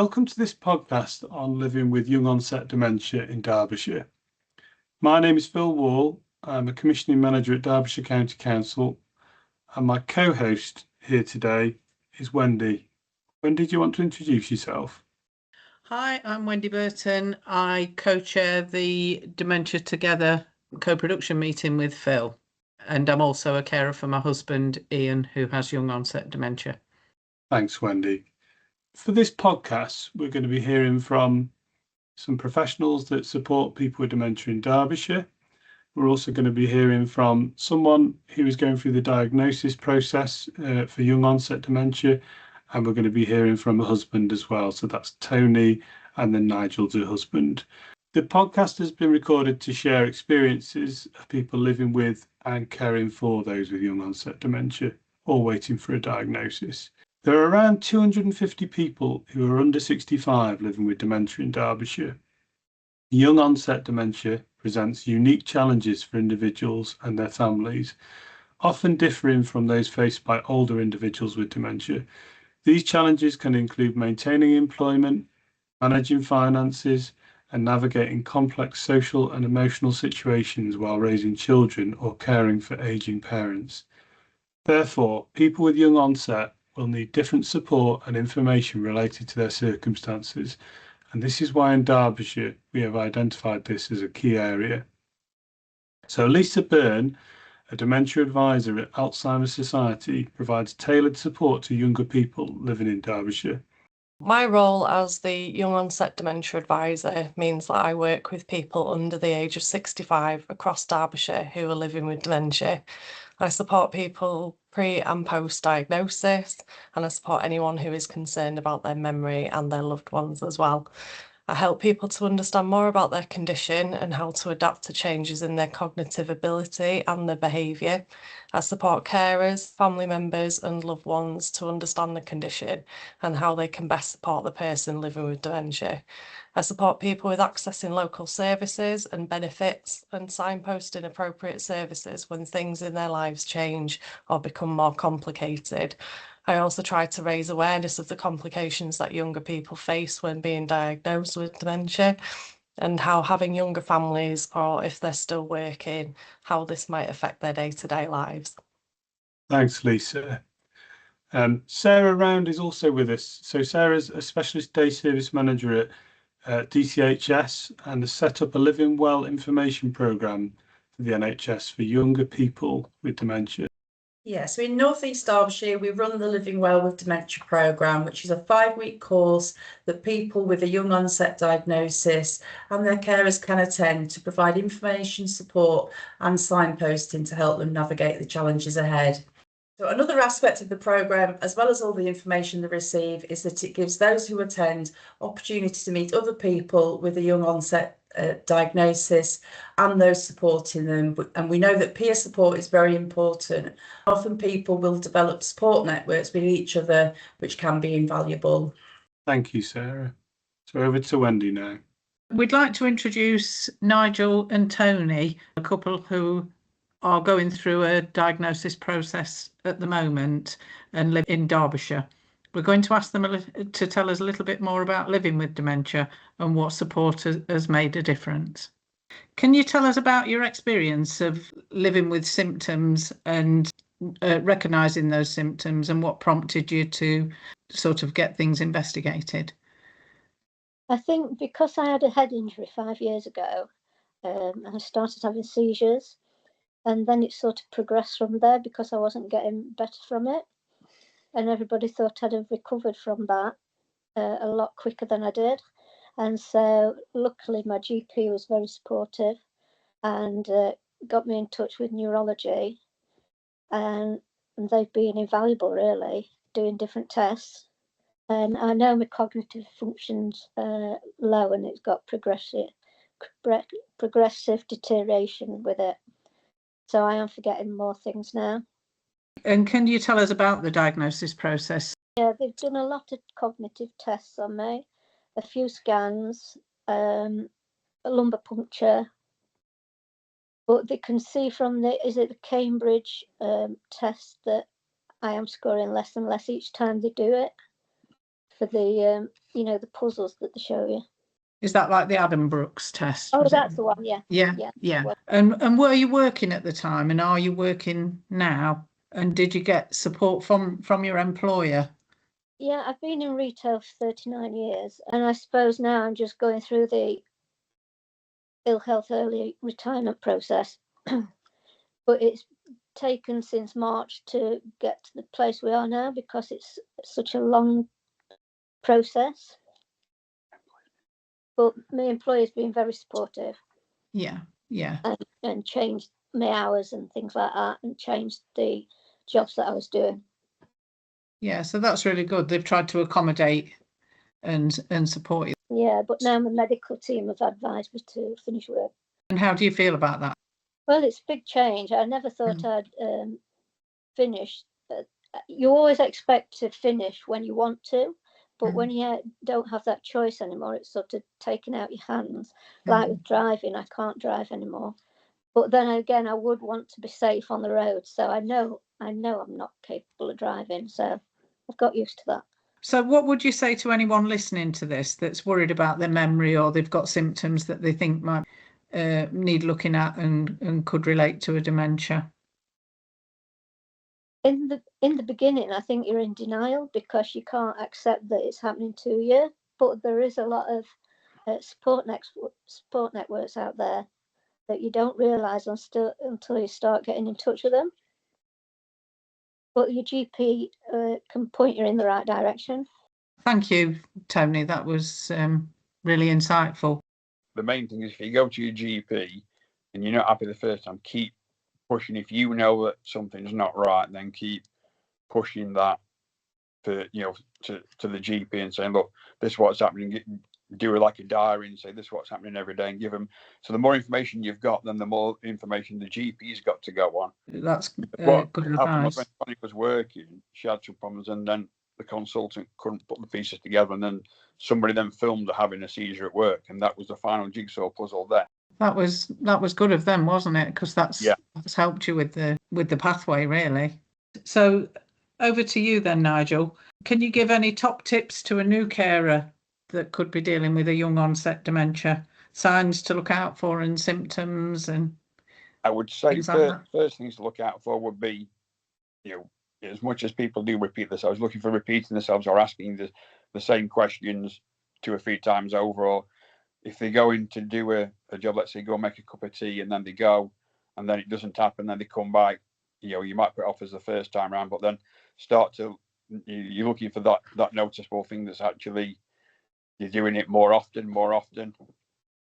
Welcome to this podcast on living with young onset dementia in Derbyshire. My name is Phil Wall. I'm a commissioning manager at Derbyshire County Council, and my co-host here today is Wendy. Wendy, do you want to introduce yourself? Hi, I'm Wendy Burton. I co-chair the Dementia Together co-production meeting with Phil, and I'm also a carer for my husband, Ian, who has young onset dementia. Thanks, Wendy. For this podcast, we're going to be hearing from some professionals that support people with dementia in Derbyshire. We're also going to be hearing from someone who is going through the diagnosis process for young onset dementia, and we're going to be hearing from a husband as well. So that's Tony and then Nigel's her husband. The podcast has been recorded to share experiences of people living with and caring for those with young onset dementia or waiting for a diagnosis. There are around 250 people who are under 65 living with dementia in Derbyshire. Young onset dementia presents unique challenges for individuals and their families, often differing from those faced by older individuals with dementia. These challenges can include maintaining employment, managing finances, and navigating complex social and emotional situations while raising children or caring for aging parents. Therefore, people with young onset will need different support and information related to their circumstances, and this is why in Derbyshire we have identified this as a key area. So Lisa Byrne, a dementia advisor at Alzheimer's Society, provides tailored support to younger people living in Derbyshire. My role as the young onset dementia advisor means that I work with people under the age of 65 across Derbyshire who are living with dementia. I support people pre and post diagnosis, and I support anyone who is concerned about their memory and their loved ones as well. I help people to understand more about their condition and how to adapt to changes in their cognitive ability and their behaviour. I support carers, family members and loved ones to understand the condition and how they can best support the person living with dementia. I support people with accessing local services and benefits and signposting appropriate services when things in their lives change or become more complicated. I also try to raise awareness of the complications that younger people face when being diagnosed with dementia and how having younger families, or if they're still working, how this might affect their day-to-day lives. Thanks, Lisa. Sarah Round is also with us. So Sarah's a specialist day service manager at DCHS and has set up a Living Well information programme for the NHS for younger people with dementia. Yeah, so in North East Derbyshire, we run the Living Well with Dementia programme, which is a 5-week course that people with a young onset diagnosis and their carers can attend to provide information, support and signposting to help them navigate the challenges ahead. So another aspect of the programme, as well as all the information they receive, is that it gives those who attend opportunity to meet other people with a young onset diagnosis and those supporting them. And we know that peer support is very important. Often people will develop support networks with each other, which can be invaluable. Thank you, Sarah. So over to Wendy now. We'd like to introduce Nigel and Tony, a couple who are going through a diagnosis process at the moment and live in Derbyshire. We're going to ask them to tell us a little bit more about living with dementia and what support has made a difference. Can you tell us about your experience of living with symptoms and recognising those symptoms and what prompted you to sort of get things investigated? I think because I had a head injury 5 years ago, and I started having seizures, and then it sort of progressed from there because I wasn't getting better from it. And everybody thought I'd have recovered from that a lot quicker than I did. And so luckily my GP was very supportive and got me in touch with neurology, and they've been invaluable really, doing different tests. And I know my cognitive function's low and it's got progressive deterioration with it. So I am forgetting more things now. And can you tell us about the diagnosis process? Yeah, they've done a lot of cognitive tests on me, a few scans, a lumbar puncture, but they can see from the Cambridge test that I am scoring less and less each time they do it. for the the puzzles that they show you. Is that like the Adam Brooks test? Oh, was that's it? the one. Yeah. Yeah. And were you working at the time, and are you working now? And did you get support from your employer? Yeah, I've been in retail for 39 years, and I suppose now I'm just going through the ill health early retirement process. But it's taken since March to get to the place we are now because it's such a long process. But my employer's been very supportive. Yeah. And changed my hours and things like that, and changed the jobs that I was doing. Yeah, so that's really good. They've tried to accommodate and support you. Yeah, but now my medical team have advised me to finish work. And how do you feel about that? Well, it's a big change. I never thought I'd finish. You always expect to finish when you want to, but when you don't have that choice anymore, it's sort of taken out your hands. Like with driving, I can't drive anymore. But then again, I would want to be safe on the road. So I know I'm not capable of driving. So I've got used to that. So what would you say to anyone listening to this that's worried about their memory, or they've got symptoms that they think might need looking at and could relate to a dementia? In the beginning, I think you're in denial because you can't accept that it's happening to you. But there is a lot of support networks out there that you don't realise until you start getting in touch with them. But your GP can point you in the right direction. Thank you, Tony. That was really insightful. The main thing is if you go to your GP and you're not happy the first time, keep pushing. If you know that something's not right, then keep pushing that to the GP and saying, look, this is what's happening. Do it like a diary and say this is what's happening every day, and give them. So the more information you've got, then the more information the GP's got to go on. That's what good happened advice. when Tony was working, she had some problems, and then the consultant couldn't put the pieces together, and then somebody then filmed her having a seizure at work, and that was the final jigsaw puzzle there. That was good of them, wasn't it? Because that's helped you with the pathway, really. So over to you then, Nigel. Can you give any top tips to a new carer that could be dealing with a young onset dementia? Signs to look out for and symptoms and I would say things like that? first things to look out for would be, as much as people do repeat themselves, looking for repeating themselves or asking the same questions 2 or 3 times over, or if they go in to do a job, let's say go and make a cup of tea, and then they go and then it doesn't happen, then they come back, you might put it off as the first time around, but then you're looking for that noticeable thing that's actually you're doing it more often,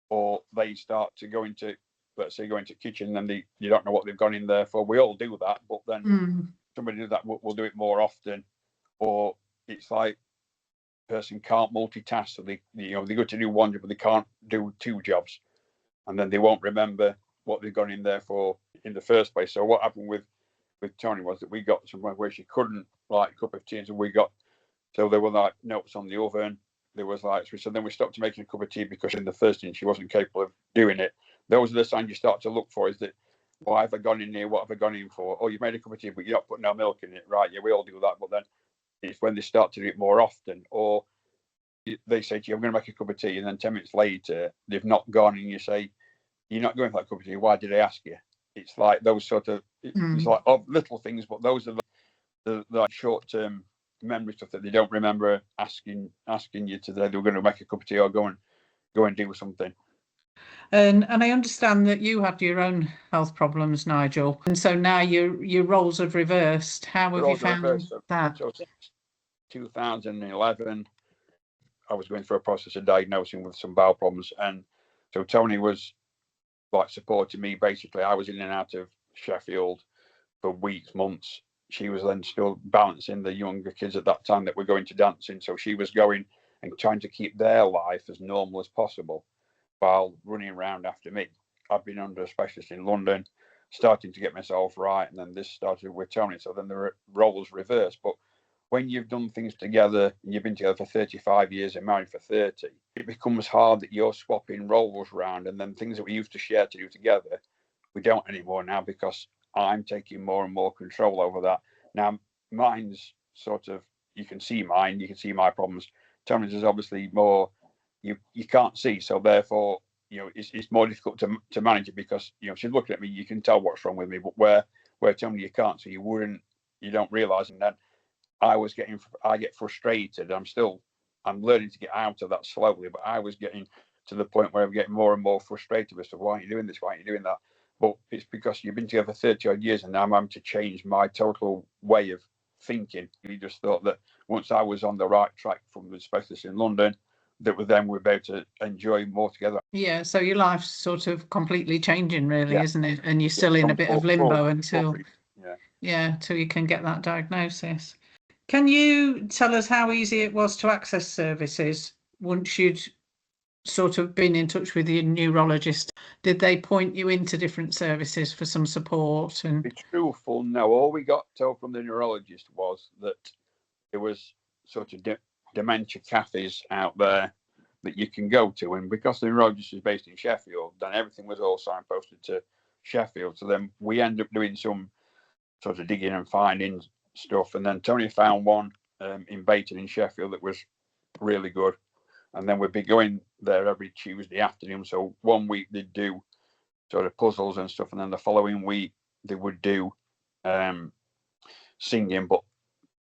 or they start to go into, let's say, go into kitchen, and then you don't know what they've gone in there for. We all do that, but then somebody does that, we'll do it more often. Or it's like person can't multitask, so they go to do one job but they can't do 2 jobs, and then they won't remember what they've gone in there for in the first place. So what happened with Tony was that we got somewhere where she couldn't like a cup of tea, and so there were like notes on the oven. There was so then we stopped making a cup of tea because in the first instance she wasn't capable of doing it. Those are the signs you start to look for, is that, why have I gone in here? What have I gone in for? Oh, you've made a cup of tea, but you're not putting no milk in it. Right, yeah, we all do that. But then it's when they start to do it more often, or they say to you, I'm going to make a cup of tea, and then 10 minutes later, they've not gone, and you say, you're not going for that cup of tea. Why did I ask you? It's like those sort of, it's like little things, but those are the short-term memory stuff that they don't remember asking you today. They were going to make a cup of tea or go and do something. And I understand that you had your own health problems, Nigel, and so now your roles have reversed. How have you found that? So since 2011, I was going through a process of diagnosing with some bowel problems, and so Tony was like supporting me. Basically, I was in and out of Sheffield for weeks, months. She was then still balancing the younger kids at that time that were going to dancing, so she was going and trying to keep their life as normal as possible while running around after me. I've been under a specialist in London, starting to get myself right, and then this started with Tony. So then the roles reversed. But when you've done things together, and you've been together for 35 years and married for 30, it becomes hard that you're swapping roles around, and then things that we used to share to do together, we don't anymore now, because I'm taking more and more control over that. Now, mine's sort of, you can see my problems. Tony's is obviously more you can't see, so therefore it's more difficult to manage it, because she's looking at me, you can tell what's wrong with me, but where Tony you can't, so you don't realise. And then I get frustrated. I'm learning to get out of that slowly, but I was getting to the point where I'm getting more and more frustrated as to why aren't you doing this, why aren't you doing that? But it's because you've been together 30 odd years, and now I'm having to change my total way of thinking. We just thought that once I was on the right track from the specialist in London, that we're about to enjoy more together. Yeah, so your life's sort of completely changing, really, Yeah. isn't it? And you're still in a bit of limbo until you can get that diagnosis. Can you tell us how easy it was to access services once you'd sort of been in touch with your neurologist? Did they point you into different services for some support? And to be truthful, no. All we got told from the neurologist was that there was sort of dementia cafes out there that you can go to, and because the neurologist is based in Sheffield, then everything was all signposted to Sheffield. So then we ended up doing some sort of digging and finding stuff, and then Tony found one in Bayton in Sheffield that was really good, and then we'd be going there every Tuesday afternoon. So one week they'd do sort of puzzles and stuff, and then the following week they would do singing. But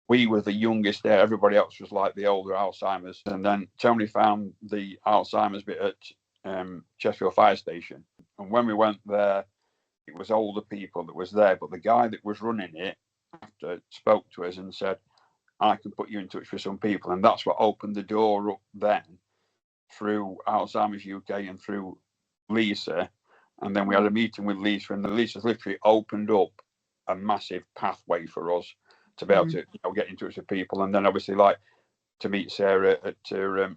we were the youngest there. Everybody else was like the older Alzheimer's. And then Tony found the Alzheimer's bit at Sheffield Fire Station. And when we went there, it was older people that was there. But the guy that was running it after spoke to us and said, I can put you in touch with some people. And that's what opened the door up then through Alzheimer's UK and through Lisa. And then we had a meeting with Lisa, and the Lisa's literally opened up a massive pathway for us to be able to get in touch with people. And then obviously, like, to meet Sarah at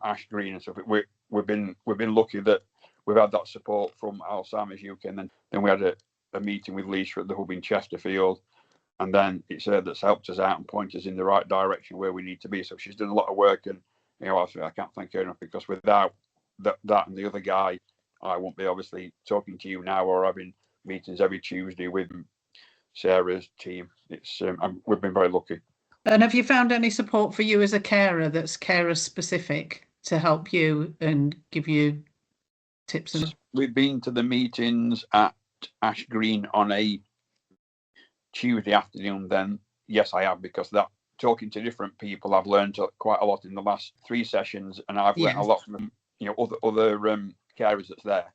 Ash Green and stuff. We've been lucky that we've had that support from Alzheimer's UK, and then we had a meeting with Lisa at the hub in Chesterfield, and then it's her that's helped us out and pointed us in the right direction where we need to be. So she's done a lot of work, and I can't thank her enough, because without that and the other guy, I won't be obviously talking to you now or having meetings every Tuesday with Sarah's team. It's we've been very lucky. And have you found any support for you as a carer that's carer specific to help you and give you tips? We've been to the meetings at Ash Green on a Tuesday afternoon. Then yes, I have, because that talking to different people, I've learned quite a lot in the last 3 sessions, and I've learned a lot from other carers that's there,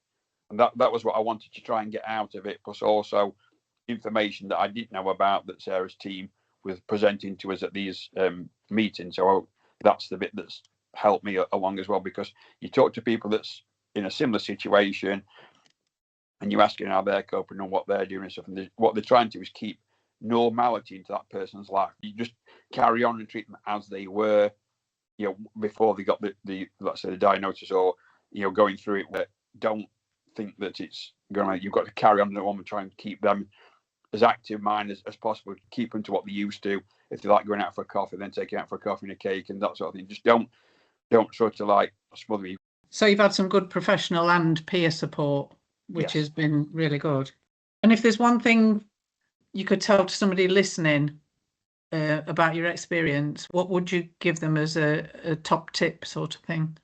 and that was what I wanted to try and get out of it. Plus also information that I didn't know about that Sarah's team was presenting to us at these meetings. So that's the bit that's helped me along as well, because you talk to people that's in a similar situation and you're asking how they're coping and what they're doing and stuff, and what they're trying to do is keep normality into that person's life. You just carry on and treat them as they were, before they got the let's say the diagnosis, or going through it. Don't think that it's going. You've got to carry on and try and keep them as active mind as possible. Keep them to what they used to. If they like going out for a coffee, then take it out for a coffee and a cake and that sort of thing. Just don't sort of like smother you. So you've had some good professional and peer support, which has been really good. And if there's one thing you could tell to somebody listening about your experience, what would you give them as a top tip sort of thing?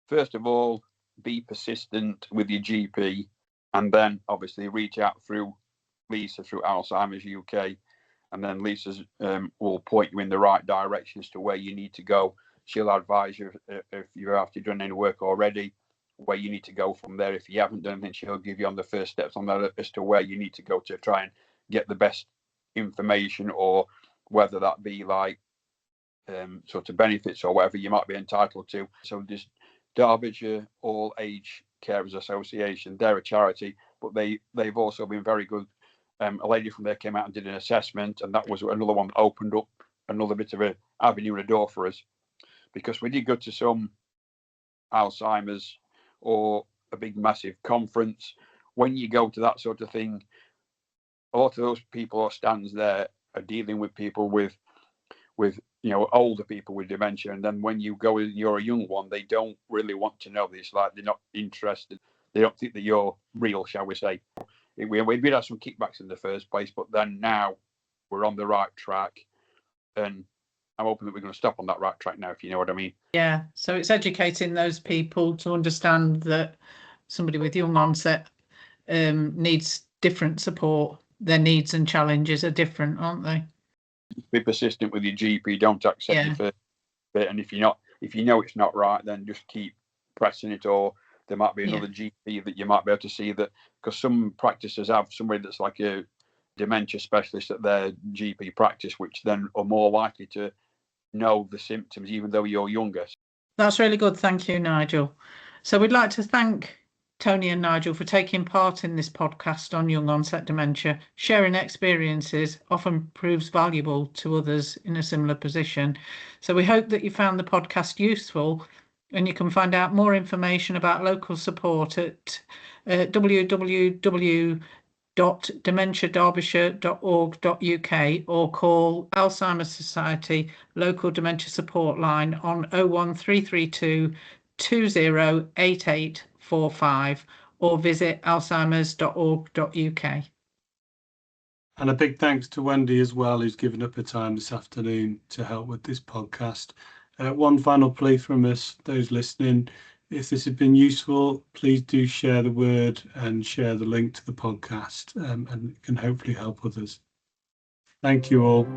First of all, be persistent with your GP, and then obviously reach out through Lisa, through Alzheimer's UK, and then Lisa's will point you in the right direction as to where you need to go. She'll advise you if you've actually done any work already, where you need to go from there. If you haven't done anything, she'll give you on the first steps on that as to where you need to go to try and get the best information, or whether that be like sort of benefits or whatever you might be entitled to. So this Derbyshire All Age Carers Association, they're a charity, but they've also been very good. A lady from there came out and did an assessment, and that was another one that opened up another bit of an avenue and a door for us, because when you go to some Alzheimer's or a big massive conference, when you go to that sort of thing, a lot of those people or stands there are dealing with people with older people with dementia, and then when you go and you're a young one, they don't really want to know this. Like, they're not interested. They don't think that you're real, shall we say. We had some kickbacks in the first place, but then now we're on the right track, and I'm hoping that we're going to stop on that right track now, if you know what I mean. Yeah, so it's educating those people to understand that somebody with young onset needs different support. Their needs and challenges are different, aren't they? Be persistent with your GP. Don't accept your first bit, and if you know it's not right, then just keep pressing it. Or there might be another GP that you might be able to see, that because some practices have somebody that's like a dementia specialist at their GP practice, which then are more likely to know the symptoms even though you're younger. That's really good. Thank you, Nigel. So we'd like to thank Tony and Nigel for taking part in this podcast on young onset dementia. Sharing experiences often proves valuable to others in a similar position. So we hope that you found the podcast useful, and you can find out more information about local support at www.dementiaderbyshire.org.uk or call Alzheimer's Society local dementia support line on 01332 208845 or visit alzheimers.org.uk. And a big thanks to Wendy as well, who's given up her time this afternoon to help with this podcast. One final plea from us, those listening, if this has been useful, please do share the word and share the link to the podcast, and it can hopefully help others. Thank you all.